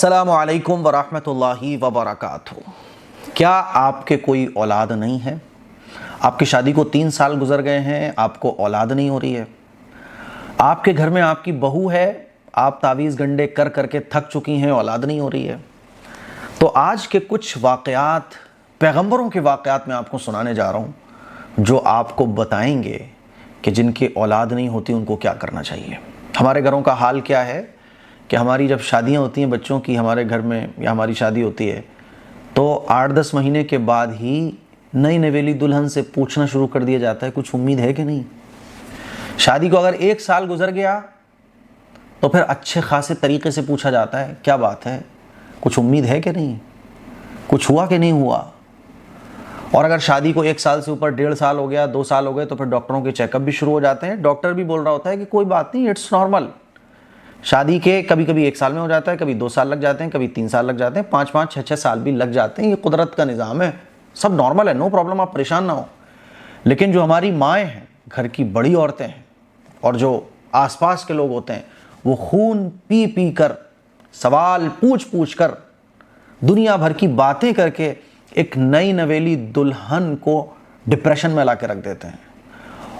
السلام علیکم ورحمۃ اللہ وبرکاتہ۔ کیا آپ کے کوئی اولاد نہیں ہے؟ آپ کی شادی کو 3 سال گزر گئے ہیں، آپ کو اولاد نہیں ہو رہی ہے؟ آپ کے گھر میں آپ کی بہو ہے، آپ تعویذ گنڈے کر کر کے تھک چکی ہیں، اولاد نہیں ہو رہی ہے؟ تو آج کے کچھ واقعات، پیغمبروں کے واقعات میں آپ کو سنانے جا رہا ہوں، جو آپ کو بتائیں گے کہ جن کی اولاد نہیں ہوتی ان کو کیا کرنا چاہیے۔ ہمارے گھروں کا حال کیا ہے کہ ہماری جب شادیاں ہوتی ہیں بچوں کی، ہمارے گھر میں یا ہماری شادی ہوتی ہے تو 8-10 مہینے کے بعد ہی نئی نویلی دلہن سے پوچھنا شروع کر دیا جاتا ہے کچھ امید ہے کہ نہیں۔ شادی کو اگر 1 سال گزر گیا تو پھر اچھے خاصے طریقے سے پوچھا جاتا ہے کیا بات ہے، کچھ امید ہے کہ نہیں، کچھ ہوا کہ نہیں ہوا۔ اور اگر شادی کو 1 سال سے اوپر 1.5 سال ہو گیا، 2 سال ہو گئے تو پھر ڈاکٹروں کے چیک اپ بھی شروع ہو جاتے ہیں۔ ڈاکٹر بھی بول رہا ہوتا ہے کہ کوئی بات نہیں، اٹس نارمل۔ شادی کے کبھی کبھی 1 سال میں ہو جاتا ہے، کبھی 2 سال لگ جاتے ہیں، کبھی 3 سال لگ جاتے ہیں، 5-5 6-6 سال بھی لگ جاتے ہیں۔ یہ قدرت کا نظام ہے، سب نارمل ہے، نو پرابلم، آپ پریشان نہ ہو۔ لیکن جو ہماری مائیں ہیں، گھر کی بڑی عورتیں ہیں، اور جو آس پاس کے لوگ ہوتے ہیں، وہ خون پی پی کر، سوال پوچھ پوچھ کر، دنیا بھر کی باتیں کر کے ایک نئی نویلی دلہن کو ڈپریشن میں لا کے رکھ دیتے ہیں۔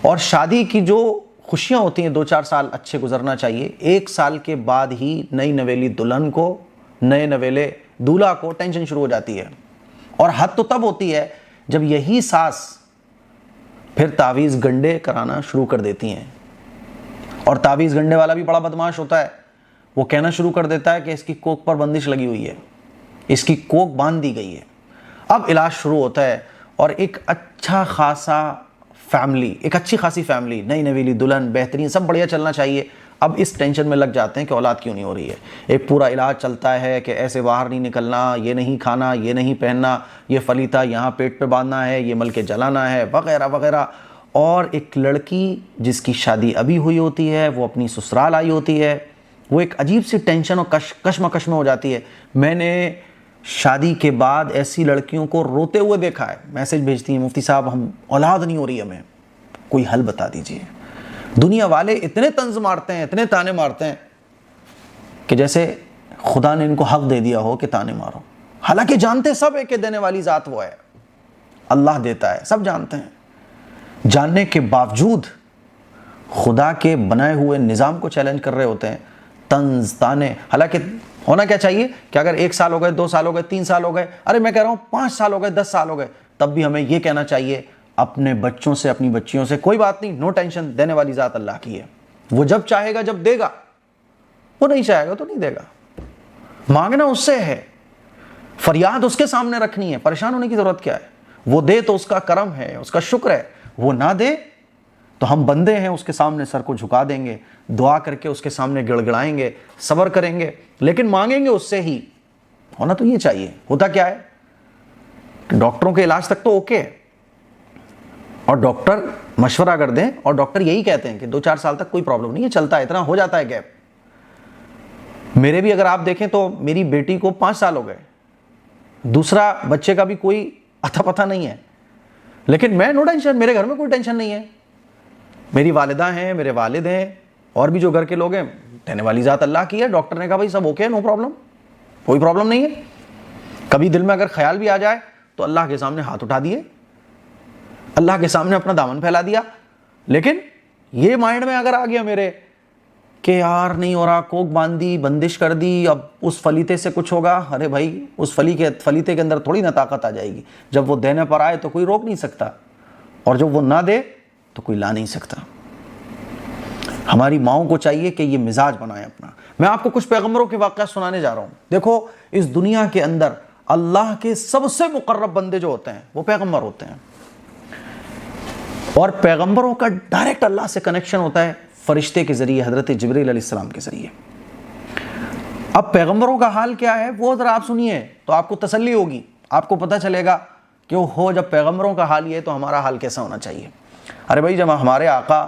اور شادی کی جو خوشیاں ہوتی ہیں 2-4 سال اچھے گزرنا چاہیے، 1 سال کے بعد ہی نئی نویلی دلہن کو، نئے نویلے دولہا کو ٹینشن شروع ہو جاتی ہے۔ اور حد تو تب ہوتی ہے جب یہی ساس پھر تعویذ گنڈے کرانا شروع کر دیتی ہیں۔ اور تعویذ گنڈے والا بھی بڑا بدماش ہوتا ہے، وہ کہنا شروع کر دیتا ہے کہ اس کی کوکھ پر بندش لگی ہوئی ہے، اس کی کوکھ باندھ دی گئی ہے۔ اب علاج شروع ہوتا ہے، اور ایک اچھا خاصا فیملی، ایک اچھی خاصی فیملی، نئی نویلی دلہن، بہترین، سب بڑھیا چلنا چاہیے، اب اس ٹینشن میں لگ جاتے ہیں کہ اولاد کیوں نہیں ہو رہی ہے۔ ایک پورا علاج چلتا ہے کہ ایسے باہر نہیں نکلنا، یہ نہیں کھانا، یہ نہیں پہننا، یہ فلیتا یہاں پیٹ پہ باندھنا ہے، یہ مل کے جلانا ہے، وغیرہ وغیرہ۔ اور ایک لڑکی جس کی شادی ابھی ہوئی ہوتی ہے، وہ اپنی سسرال آئی ہوتی ہے، وہ ایک عجیب سی ٹینشن اور کشمکش میں ہو جاتی ہے۔ میں نے شادی کے بعد ایسی لڑکیوں کو روتے ہوئے دیکھا ہے، میسج بھیجتی ہیں مفتی صاحب ہم اولاد نہیں ہو رہی، ہمیں کوئی حل بتا دیجئے۔ دنیا والے اتنے طنز مارتے ہیں، اتنے تانے مارتے ہیں کہ جیسے خدا نے ان کو حق دے دیا ہو کہ تانے مارو، حالانکہ جانتے سب ہے کہ دینے والی ذات وہ ہے، اللہ دیتا ہے، سب جانتے ہیں۔ جاننے کے باوجود خدا کے بنائے ہوئے نظام کو چیلنج کر رہے ہوتے ہیں، طنز تانے۔ حالانکہ ہونا کیا چاہیے کہ اگر 1 سال ہو گئے، 2 سال ہو گئے، 3 سال ہو گئے، ارے میں کہہ رہا ہوں 5 سال ہو گئے، 10 سال ہو گئے، تب بھی ہمیں یہ کہنا چاہیے اپنے بچوں سے، اپنی بچیوں سے، کوئی بات نہیں، نو ٹینشن، دینے والی ذات اللہ کی ہے، وہ جب چاہے گا جب دے گا، وہ نہیں چاہے گا تو نہیں دے گا۔ مانگنا اس سے ہے، فریاد اس کے سامنے رکھنی ہے، پریشان ہونے کی ضرورت کیا ہے؟ وہ دے تو اس کا کرم ہے، اس کا شکر ہے، وہ نہ دے تو ہم بندے ہیں، اس کے سامنے سر کو جھکا دیں گے، دعا کر کے اس کے سامنے گڑ گڑائیں گے، صبر کریں گے، لیکن مانگیں گے اس سے ہی۔ ہونا تو یہ چاہیے۔ ہوتا کیا ہے کہ ڈاکٹروں کے علاج تک تو اوکے ہے، اور ڈاکٹر مشورہ کر دیں، اور ڈاکٹر یہی کہتے ہیں کہ 2-4 سال تک کوئی پرابلم نہیں ہے، چلتا ہے، اتنا ہو جاتا ہے گیپ۔ میرے بھی اگر آپ دیکھیں تو میری بیٹی کو 5 سال ہو گئے، دوسرا بچے کا بھی کوئی اتا پتہ نہیں ہے، لیکن میں نو ٹینشن، میرے گھر میں کوئی ٹینشن نہیں ہے۔ میری والدہ ہیں، میرے والد ہیں، اور بھی جو گھر کے لوگ ہیں، دینے والی ذات اللہ کی ہے۔ ڈاکٹر نے کہا بھائی سب اوکے، نو پرابلم، کوئی پرابلم نہیں ہے۔ کبھی دل میں اگر خیال بھی آ جائے تو اللہ کے سامنے ہاتھ اٹھا دیے، اللہ کے سامنے اپنا دامن پھیلا دیا۔ لیکن یہ مائنڈ میں اگر آ گیا میرے کہ یار نہیں ہو رہا، کوک باندھی، بندش کر دی، اب اس فلیتے سے کچھ ہوگا، ارے بھائی اس فلیتے کے اندر تھوڑی نہ طاقت آ جائے گی، جب وہ دینے پر آئے تو کوئی روک نہیں سکتا، اور جب وہ نہ دے تو کوئی لا نہیں سکتا۔ ہماری ماؤں کو چاہیے کہ یہ مزاج بنائیں اپنا۔ میں آپ کو کچھ پیغمبروں کے واقعات سنانے جا رہا ہوں۔ دیکھو اس دنیا کے اندر اللہ کے سب سے مقرب بندے جو ہوتے ہیں وہ پیغمبر ہوتے ہیں، اور پیغمبروں کا ڈائریکٹ اللہ سے کنیکشن ہوتا ہے فرشتے کے ذریعے، حضرت جبریل علیہ السلام کے ذریعے۔ اب پیغمبروں کا حال کیا ہے وہ ذرا آپ سنیے تو آپ کو تسلی ہوگی، آپ کو پتہ چلے گا کہ ہو جب پیغمبروں کا حال یہ تو ہمارا حال کیسا ہونا چاہیے۔ ارے بھائی جب ہمارے آقا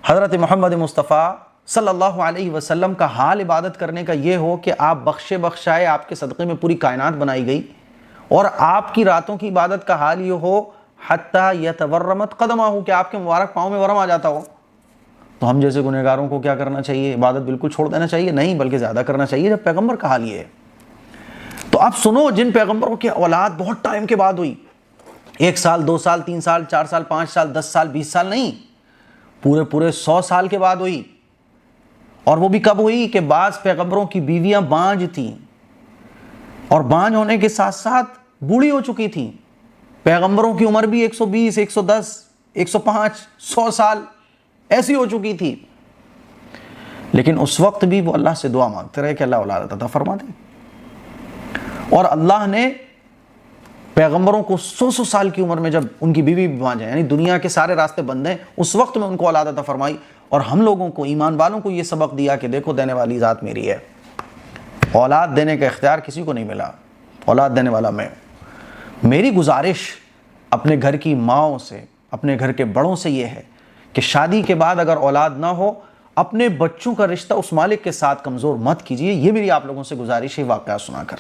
حضرت محمد مصطفیٰ صلی اللہ علیہ وسلم کا حال عبادت کرنے کا یہ ہو کہ آپ بخشے بخشائے، آپ کے صدقے میں پوری کائنات بنائی گئی، اور آپ کی راتوں کی عبادت کا حال یہ ہو حتی یتورمت قدمہ، کہ آپ کے مبارک پاؤں میں ورم آ جاتا ہو، تو ہم جیسے گنہگاروں کو کیا کرنا چاہیے؟ عبادت بالکل چھوڑ دینا چاہیے؟ نہیں، بلکہ زیادہ کرنا چاہیے، جب پیغمبر کا حال یہ ہے۔ تو آپ سنو، جن پیغمبروں کی اولاد بہت ٹائم کے بعد ہوئی، 1 سال 2 سال 3 سال 4 سال 5 سال 10 سال 20 سال نہیں، پورے 100 سال کے بعد ہوئی۔ اور وہ بھی کب ہوئی کہ بعض پیغمبروں کی بیویاں بانجھ تھیں، اور بانجھ ہونے کے ساتھ ساتھ بوڑھی ہو چکی تھیں۔ پیغمبروں کی عمر بھی 120 110 105 100 سال ایسی ہو چکی تھی، لیکن اس وقت بھی وہ اللہ سے دعا مانگتے رہے کہ اللہ اولاد عطا فرما دے۔ اور اللہ نے پیغمبروں کو 100 سال کی عمر میں جب ان کی بیوی بانجھ ہیں، یعنی دنیا کے سارے راستے بند ہیں، اس وقت میں ان کو اولاد عطا فرمائی، اور ہم لوگوں کو، ایمان والوں کو یہ سبق دیا کہ دیکھو دینے والی ذات میری ہے، اولاد دینے کا اختیار کسی کو نہیں ملا، اولاد دینے والا میں۔ میری گزارش اپنے گھر کی ماؤں سے، اپنے گھر کے بڑوں سے یہ ہے کہ شادی کے بعد اگر اولاد نہ ہو، اپنے بچوں کا رشتہ اس مالک کے ساتھ کمزور مت کیجیے۔ یہ میری آپ لوگوں سے گزارش ہے واقعہ سنا کر۔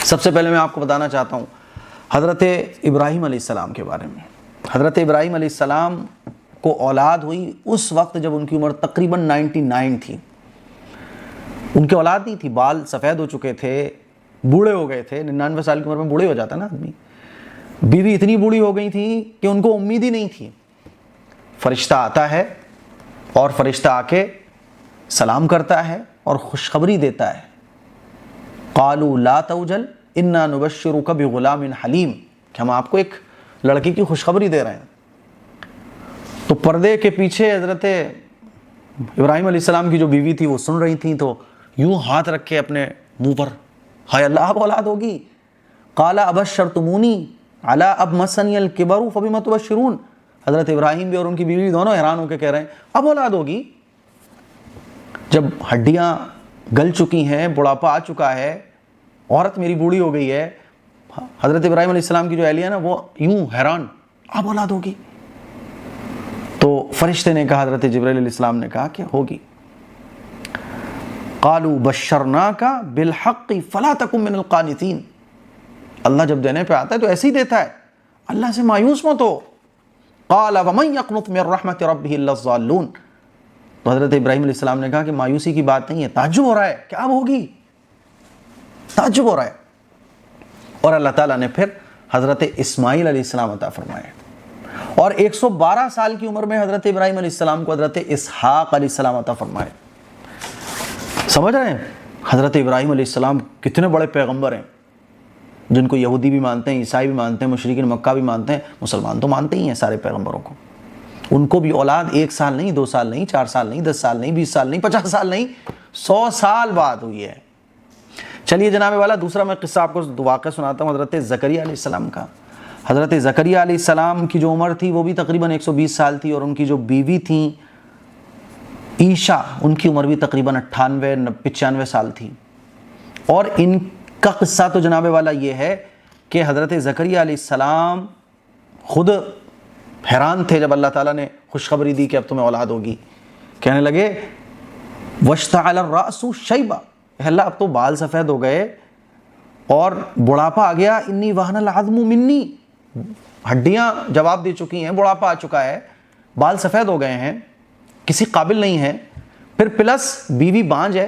سب سے پہلے میں آپ کو بتانا چاہتا ہوں حضرت ابراہیم علیہ السلام کے بارے میں۔ حضرت ابراہیم علیہ السلام کو اولاد ہوئی اس وقت جب ان کی عمر تقریباً 99 تھی۔ ان کی اولاد نہیں تھی، بال سفید ہو چکے تھے، بوڑھے ہو گئے تھے۔ 99 سال کی عمر میں بوڑھے ہو جاتا نا آدمی۔ بیوی اتنی بوڑھی ہو گئی تھی کہ ان کو امید ہی نہیں تھی۔ فرشتہ آتا ہے اور فرشتہ آ کے سلام کرتا ہے اور خوشخبری دیتا ہے، قالوا لا توجل انا نبشرک بغلام حلیم، کہ ہم آپ کو ایک لڑکی کی خوشخبری دے رہے ہیں۔ تو پردے کے پیچھے حضرت ابراہیم علیہ السلام کی جو بیوی تھی وہ سن رہی تھیں، تو یوں ہاتھ رکھ کے اپنے منہ پر، ہائے اللہ اب اولاد ہوگی۔ قال ابشرتمونی علی اب مسنی الکبر فبم تبشرون، حضرت ابراہیم بھی اور ان کی بیوی دونوں حیران ہو کے کہہ رہے ہیں اب اولاد ہوگی؟ جب ہڈیاں گل چکی ہیں، بڑھاپا آ چکا ہے، عورت میری بوڑھی ہو گئی ہے۔ حضرت ابراہیم علیہ السلام کی جو اہلیہ نا وہ یوں حیران، اب اولاد ہوگی؟ تو فرشتے نے کہا، حضرت جبرائیل علیہ السلام نے کہا کہ ہوگی۔ قالوا بشرناک بالحق فلا تکن من القانتین، اللہ جب دینے پہ آتا ہے تو ایسے ہی دیتا ہے، اللہ سے مایوس مت ہو۔ قال ومن یقنط من رحمت ربہ الا الضالون، تو حضرت ابراہیم علیہ السلام نے کہا کہ مایوسی کی بات نہیں ہے، تعجب ہو رہا ہے کہ اب ہوگی، تعجب ہو رہا ہے۔ اور اللہ تعالیٰ نے پھر حضرت اسماعیل علیہ السلام عطا فرمائے، اور 112 سال کی عمر میں حضرت ابراہیم علیہ السلام کو حضرت اسحاق علیہ السلام عطا فرمائے۔ سمجھ رہے ہیں حضرت ابراہیم علیہ السلام کتنے بڑے پیغمبر ہیں، جن کو یہودی بھی مانتے ہیں، عیسائی بھی مانتے ہیں، مشرکین مکہ بھی مانتے ہیں، مسلمان تو مانتے ہی ہیں سارے پیغمبروں کو۔ ان کو بھی اولاد 1 سال نہیں، 2 سال نہیں، 4 سال نہیں، 10 سال نہیں، 20 سال نہیں، 50 سال نہیں، 100 سال بعد ہوئی ہے۔ چلیے جناب والا، دوسرا میں قصہ آپ کو واقعہ سناتا ہوں حضرت زکریا علیہ السلام کا۔ حضرت زکریا علیہ السلام کی جو عمر تھی وہ بھی تقریباً 120 سال تھی، اور ان کی جو بیوی تھیں عیشا، ان کی عمر بھی تقریباً 98 95 سال تھی۔ اور ان کا قصہ تو جناب والا یہ ہے کہ حضرت زکریا علیہ السلام خود حیران تھے جب اللہ تعالیٰ نے خوشخبری دی کہ اب تمہیں اولاد ہوگی۔ کہنے لگے واشتعل الرأس شیبا، اللہ اب تو بال سفید ہو گئے اور بڑھاپا آ گیا، انی وہن العظم منی، ہڈیاں جواب دے چکی ہیں، بڑھاپا آ چکا ہے، بال سفید ہو گئے ہیں، کسی قابل نہیں ہے۔ پھر پلس بیوی بانجھ ہے،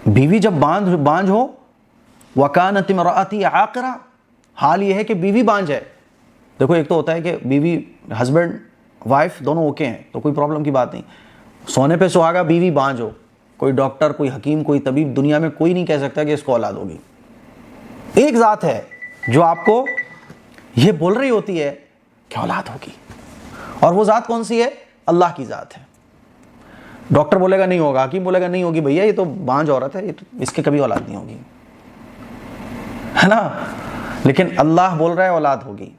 بیوی جب بانجھ ہو، وکانت امرأتی عاقرہ، حال یہ ہے کہ بیوی بانجھ ہے۔ دیکھو ایک تو ہوتا ہے کہ بیوی، ہسبینڈ وائف دونوں اوکے ہیں تو کوئی پرابلم کی بات نہیں، سونے پہ سہاگا بیوی بانجھ ہو، کوئی ڈاکٹر، کوئی حکیم، کوئی طبیب دنیا میں کوئی نہیں کہہ سکتا کہ اس کو اولاد ہوگی۔ ایک ذات ہے جو آپ کو یہ بول رہی ہوتی ہے کہ اولاد ہوگی، اور وہ ذات کون سی ہے؟ اللہ کی ذات ہے۔ ڈاکٹر بولے گا نہیں ہوگا، حکیم بولے گا نہیں ہوگی، بھیا یہ تو بانجھ عورت ہے، یہ تو اس کے کبھی اولاد نہیں ہوگی، ہے نا؟ لیکن اللہ بول رہا ہے اولاد ہوگی۔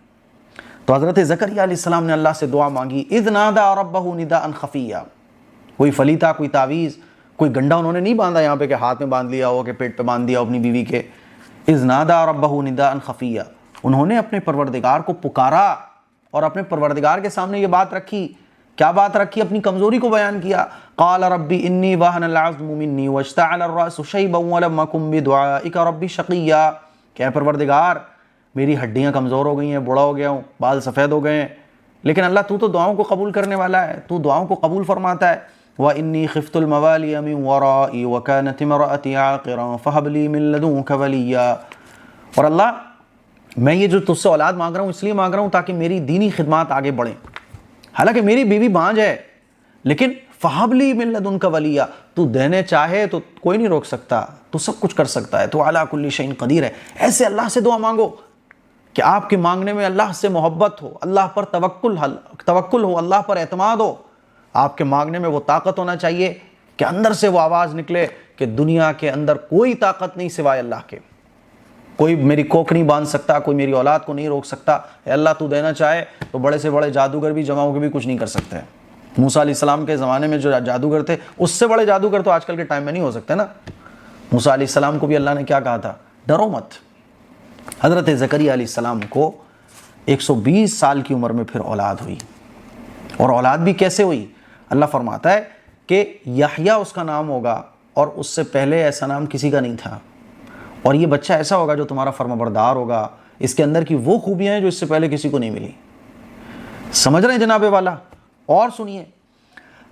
تو حضرت زکریا علیہ السلام نے اللہ سے دعا مانگی، اذ نادى ربہ نداء خفیا، کوئی فلیتا، کوئی تعویذ، کوئی گنڈا انہوں نے نہیں باندھا یہاں پہ کہ ہاتھ میں باندھ لیا ہو، کہ پیٹ پہ باندھ دیا ہو اپنی بیوی کے۔ اذ نادى ربہ نداء خفیا، انہوں نے اپنے پروردگار کو پکارا اور اپنے پروردگار کے سامنے یہ بات رکھی۔ کیا بات رکھی؟ اپنی کمزوری کو بیان کیا۔ قال ربی انی وہن العظم منی واشتعل الرأس شیبا ولم اکن بدعائک ربی شقیا، کہ اے پروردگار میری ہڈیاں کمزور ہو گئی ہیں، بوڑھا ہو گیا ہوں، بال سفید ہو گئے ہیں، لیکن اللہ تو دعاؤں کو قبول کرنے والا ہے، تو دعاؤں کو قبول فرماتا ہے۔ وَإِنِّي خِفْتُ الْمَوَالِيَ مِنْ وَرَائِي وَكَانَتِ امْرَأَتِي عَاقِرًا فَهَبْ لِي مِنْ لَدُنْكَ وَلِيًّا، اور اللہ میں یہ جو تجھ سے اولاد مانگ رہا ہوں اس لیے مانگ رہا ہوں تاکہ میری دینی خدمات آگے بڑھیں، حالانکہ میری بیوی بانجھ ہے، لیکن فَهَبْ لِي مِنْ لَدُنْكَ وَلِيًّا، تو دینے چاہے تو کوئی نہیں روک سکتا، تو سب کچھ کر سکتا ہے، تو عَلَىٰ كُلِّ شَيْءٍ قدیر ہے۔ ایسے اللہ سے دعا مانگو کہ آپ کے مانگنے میں اللہ سے محبت ہو، اللہ پر توکل ہو، اللہ پر اعتماد ہو۔ آپ کے مانگنے میں وہ طاقت ہونا چاہیے کہ اندر سے وہ آواز نکلے کہ دنیا کے اندر کوئی طاقت نہیں سوائے اللہ کے، کوئی میری کوکھ نہیں باندھ سکتا، کوئی میری اولاد کو نہیں روک سکتا۔ اے اللہ تو دینا چاہے تو بڑے سے بڑے جادوگر بھی جمع ہو کے بھی کچھ نہیں کر سکتے۔ موسیٰ علیہ السلام کے زمانے میں جو جادوگر تھے اس سے بڑے جادوگر تو آج کل کے ٹائم میں نہیں ہو سکتے نا۔ موسیٰ علیہ السلام کو بھی اللہ نے کیا کہا تھا؟ ڈرو مت۔ حضرت زکریا علیہ السلام کو 120 سال کی عمر میں پھر اولاد ہوئی، اور اولاد بھی کیسے ہوئی؟ اللہ فرماتا ہے کہ یحییٰ اس کا نام ہوگا، اور اس سے پہلے ایسا نام کسی کا نہیں تھا، اور یہ بچہ ایسا ہوگا جو تمہارا فرمانبردار ہوگا، اس کے اندر کی وہ خوبیاں ہیں جو اس سے پہلے کسی کو نہیں ملی۔ سمجھ رہے ہیں جناب والا؟ اور سنیے،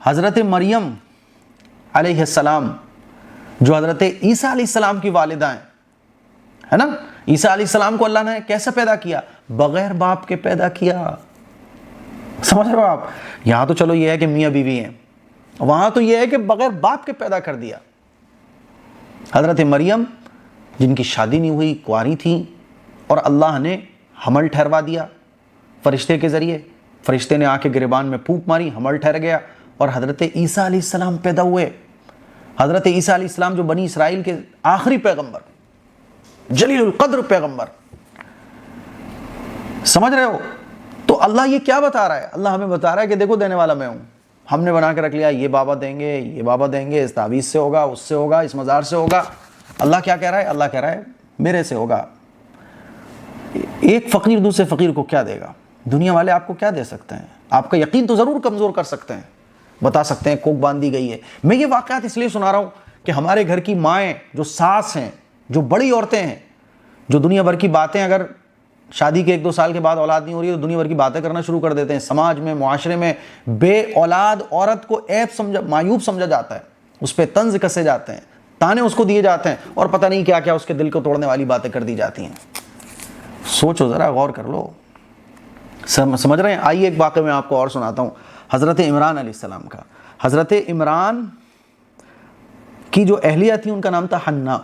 حضرت مریم علیہ السلام جو حضرت عیسیٰ علیہ السلام کی والدہ ہیں، ہے نا، عیسیٰ علیہ السلام کو اللہ نے کیسے پیدا کیا؟ بغیر باپ کے پیدا کیا۔ سمجھ رہے ہو آپ؟ یہاں تو چلو یہ ہے کہ میاں بیوی ہیں، وہاں تو یہ ہے کہ بغیر باپ کے پیدا کر دیا۔ حضرت مریم جن کی شادی نہیں ہوئی، کنواری تھیں، اور اللہ نے حمل ٹھہروا دیا فرشتے کے ذریعے، فرشتے نے آ کے گریبان میں پھونک ماری، حمل ٹھہر گیا، اور حضرت عیسیٰ علیہ السلام پیدا ہوئے۔ حضرت عیسیٰ علیہ السلام جو بنی اسرائیل کے آخری پیغمبر، جلیل القدر پیغمبر، سمجھ رہے ہو؟ تو اللہ یہ کیا بتا رہا ہے؟ اللہ ہمیں بتا رہا ہے کہ دیکھو دینے والا میں ہوں۔ ہم نے بنا کے رکھ لیا یہ بابا دیں گے، یہ بابا دیں گے، اس تعویذ سے ہوگا، اس سے ہوگا، اس مزار سے ہوگا۔ اللہ کیا کہہ رہا ہے؟ اللہ کہہ رہا ہے میرے سے ہوگا۔ ایک فقیر دوسرے فقیر کو کیا دے گا؟ دنیا والے آپ کو کیا دے سکتے ہیں؟ آپ کا یقین تو ضرور کمزور کر سکتے ہیں، بتا سکتے ہیں کوک باندھی گئی ہے۔ میں یہ واقعات اس لیے سنا رہا ہوں کہ ہمارے گھر کی مائیں جو ساس ہیں، جو بڑی عورتیں ہیں، جو دنیا بھر کی باتیں، اگر شادی کے 1-2 سال کے بعد اولاد نہیں ہو رہی ہے تو دنیا بھر کی باتیں کرنا شروع کر دیتے ہیں۔ سماج میں، معاشرے میں بے اولاد عورت کو عیب معیوب سمجھا جاتا ہے، اس پہ طنز کسے جاتے ہیں، تانے اس کو دیے جاتے ہیں، اور پتہ نہیں کیا کیا اس کے دل کو توڑنے والی باتیں کر دی جاتی ہیں۔ سوچو ذرا، غور کر لو، سمجھ رہے ہیں؟ آئیے ایک واقعہ میں آپ کو اور سناتا ہوں، حضرت عمران علیہ السلام کا۔ حضرت عمران کی جو اہلیہ تھی ان کا نام تھا حنا۔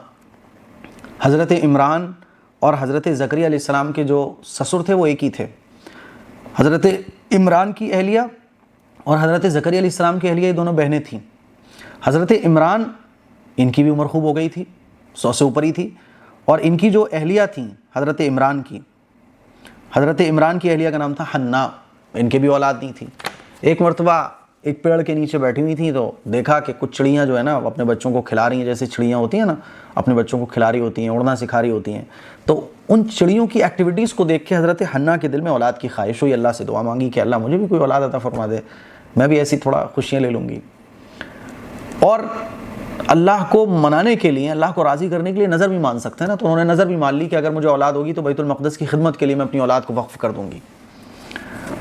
حضرت عمران اور حضرت زکریا علیہ السلام کے جو سسر تھے وہ ایک ہی تھے۔ حضرت عمران کی اہلیہ اور حضرت زکریا علیہ السلام کی اہلیہ، یہ دونوں بہنیں تھیں۔ حضرت عمران، ان کی بھی عمر خوب ہو گئی تھی، 100 سے اوپر ہی تھی، اور ان کی جو اہلیہ تھیں حضرت عمران کی اہلیہ کا نام تھا حنا، ان کے بھی اولاد نہیں تھی۔ ایک مرتبہ ایک پیڑ کے نیچے بیٹھی ہوئی تھیں تو دیکھا کہ کچھ چڑیاں جو ہے نا اپنے بچوں کو کھلا رہی ہیں، جیسے چڑیاں ہوتی ہیں نا اپنے بچوں کو کھلا رہی ہوتی ہیں، اڑنا سکھا رہی ہوتی ہیں، تو ان چڑیوں کی ایکٹیویٹیز کو دیکھ کے حضرت حنا کے دل میں اولاد کی خواہش ہوئی، اللہ سے دعا مانگی کہ اللہ مجھے بھی کوئی اولاد عطا فرما دے، میں بھی ایسی تھوڑا خوشیاں لے لوں گی۔ اور اللہ کو منانے کے لیے، اللہ کو راضی کرنے کے لیے نظر بھی مان سکتے ہیں نا، تو انہوں نے نظر بھی مان لی کہ اگر مجھے اولاد ہوگی تو بیت المقدس کی خدمت کے لیے میں اپنی اولاد کو وقف کر دوں گی۔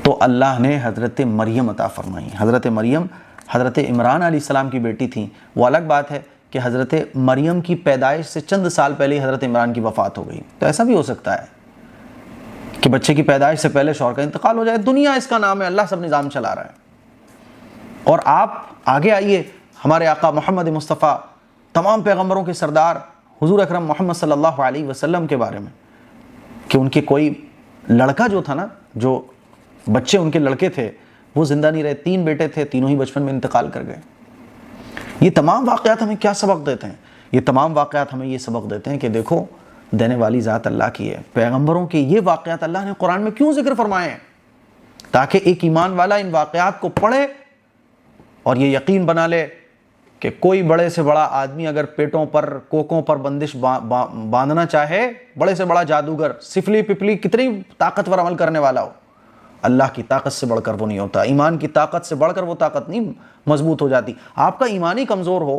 تو اللہ نے حضرت مریم عطا فرمائی۔ حضرت مریم حضرت عمران علیہ السلام کی بیٹی تھیں۔ وہ الگ بات ہے کہ حضرت مریم کی پیدائش سے چند سال پہلے حضرت عمران کی وفات ہو گئی، تو ایسا بھی ہو سکتا ہے کہ بچے کی پیدائش سے پہلے شوہر کا انتقال ہو جائے۔ دنیا اس کا نام ہے، اللہ سب نظام چلا رہا ہے۔ اور آپ آگے آئیے ہمارے آقا محمد مصطفیٰ، تمام پیغمبروں کے سردار حضور اکرم محمد صلی اللہ علیہ وسلم کے بارے میں، کہ ان کے کوئی لڑکا جو تھا نا، جو بچے ان کے لڑکے تھے وہ زندہ نہیں رہے، 3 بیٹے تھے، تینوں ہی بچپن میں انتقال کر گئے۔ یہ تمام واقعات ہمیں کیا سبق دیتے ہیں؟ یہ تمام واقعات ہمیں یہ سبق دیتے ہیں کہ دیکھو دینے والی ذات اللہ کی ہے۔ پیغمبروں کے یہ واقعات اللہ نے قرآن میں کیوں ذکر فرمائے ہیں؟ تاکہ ایک ایمان والا ان واقعات کو پڑھے اور یہ یقین بنا لے کہ کوئی بڑے سے بڑا آدمی اگر پیٹوں پر، کوکوں پر بندش باندھنا چاہے، بڑے سے بڑا جادوگر، سفلی پپلی کتنی طاقتور عمل کرنے والا ہو، اللہ کی طاقت سے بڑھ کر وہ نہیں ہوتا۔ ایمان کی طاقت سے بڑھ کر وہ طاقت نہیں مضبوط ہو جاتی۔ آپ کا ایمان ہی کمزور ہو،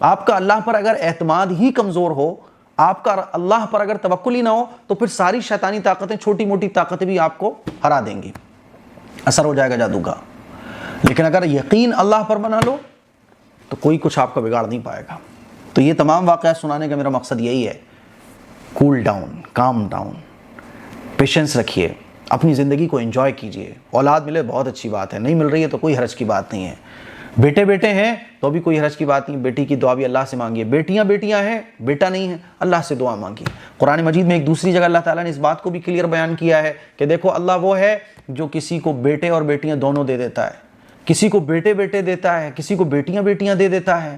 آپ کا اللہ پر اگر اعتماد ہی کمزور ہو، آپ کا اللہ پر اگر توکل ہی نہ ہو، تو پھر ساری شیطانی طاقتیں، چھوٹی موٹی طاقتیں بھی آپ کو ہرا دیں گی۔ اثر ہو جائے گا جادو کا. لیکن اگر یقین اللہ پر بنا لو تو کوئی کچھ آپ کا بگاڑ نہیں پائے گا. تو یہ تمام واقعات سنانے کا میرا مقصد یہی ہے. Cool down, calm down, patience رکھیے, اپنی زندگی کو انجوائے کیجئے. اولاد ملے بہت اچھی بات ہے, نہیں مل رہی ہے تو کوئی حرج کی بات نہیں ہے. بیٹے ہیں تو بھی کوئی حرج کی بات نہیں, بیٹی کی دعا بھی اللہ سے مانگیے. بیٹیاں ہیں, بیٹا نہیں ہے, اللہ سے دعا مانگیے. قرآن مجید میں ایک دوسری جگہ اللہ تعالیٰ نے اس بات کو بھی کلیئر بیان کیا ہے کہ دیکھو اللہ وہ ہے جو کسی کو بیٹے اور بیٹیاں دونوں دے دیتا ہے. کسی کو بیٹے دیتا ہے, کسی کو بیٹیاں دے دیتا ہے.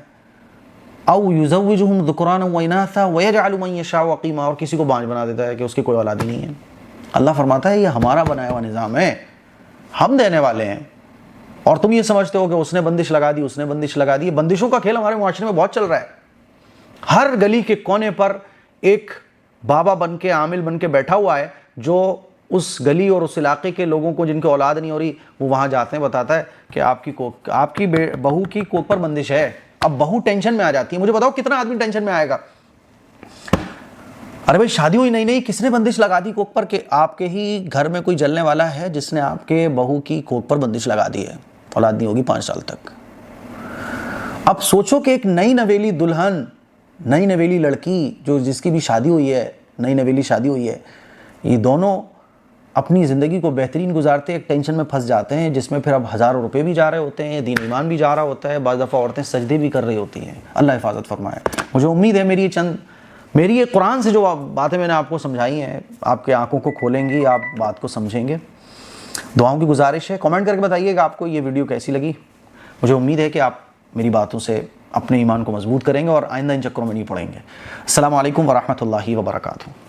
او یزوجہم ذکرانا و اناثا ویجعل من یشاء عقیما, اور کسی کو بانجھ بنا دیتا ہے کہ اس کی کوئی اولاد ہی نہیں ہے. اللہ فرماتا ہے یہ ہمارا بنایا ہوا نظام ہے, ہم دینے والے ہیں. اور تم یہ سمجھتے ہو کہ اس نے بندش لگا دی. بندشوں کا کھیل ہمارے معاشرے میں بہت چل رہا ہے. ہر گلی کے کونے پر ایک بابا بن کے, عامل بن کے بیٹھا ہوا ہے جو اس گلی اور اس علاقے کے لوگوں کو جن کی اولاد نہیں ہو رہی وہ وہاں جاتے ہیں, بتاتا ہے کہ آپ کی بہو کی کوکھ پر بندش ہے. اب بہو ٹینشن میں آ جاتی ہے. مجھے بتاؤ کتنا آدمی ٹینشن میں آئے گا. ارے بھائی شادی ہوئی نہیں, کس نے بندش لگا دی کوکھ پر؟ کہ آپ کے ہی گھر میں کوئی جلنے والا ہے جس نے آپ کے بہو کی کوکھ پر بندش لگا دی ہے, اولاد نہیں ہوگی 5 سال تک. اب سوچو کہ ایک نئی نویلی دلہن, نئی نویلی لڑکی جو جس کی بھی شادی ہوئی ہے, نئی نویلی شادی ہوئی ہے, یہ دونوں اپنی زندگی کو بہترین گزارتے ایک ٹینشن میں پھنس جاتے ہیں جس میں پھر اب ہزاروں روپے بھی جا رہے ہوتے ہیں, دین ایمان بھی جا رہا ہوتا ہے, بعض دفعہ عورتیں سجدے بھی کر رہی ہوتی ہیں. اللہ حفاظت فرمائے. مجھے امید ہے میری یہ قرآن سے جو باتیں میں نے آپ کو سمجھائی ہیں آپ کے آنکھوں کو کھولیں گی, آپ بات کو سمجھیں گے. دعاؤں کی گزارش ہے, کامنٹ کر کے بتائیے گا آپ کو یہ ویڈیو کیسی لگی. مجھے امید ہے کہ آپ میری باتوں سے اپنے ایمان کو مضبوط کریں گے اور آئندہ ان چکروں میں نہیں پڑیں گے. السلام علیکم ورحمۃ اللہ وبرکاتہ.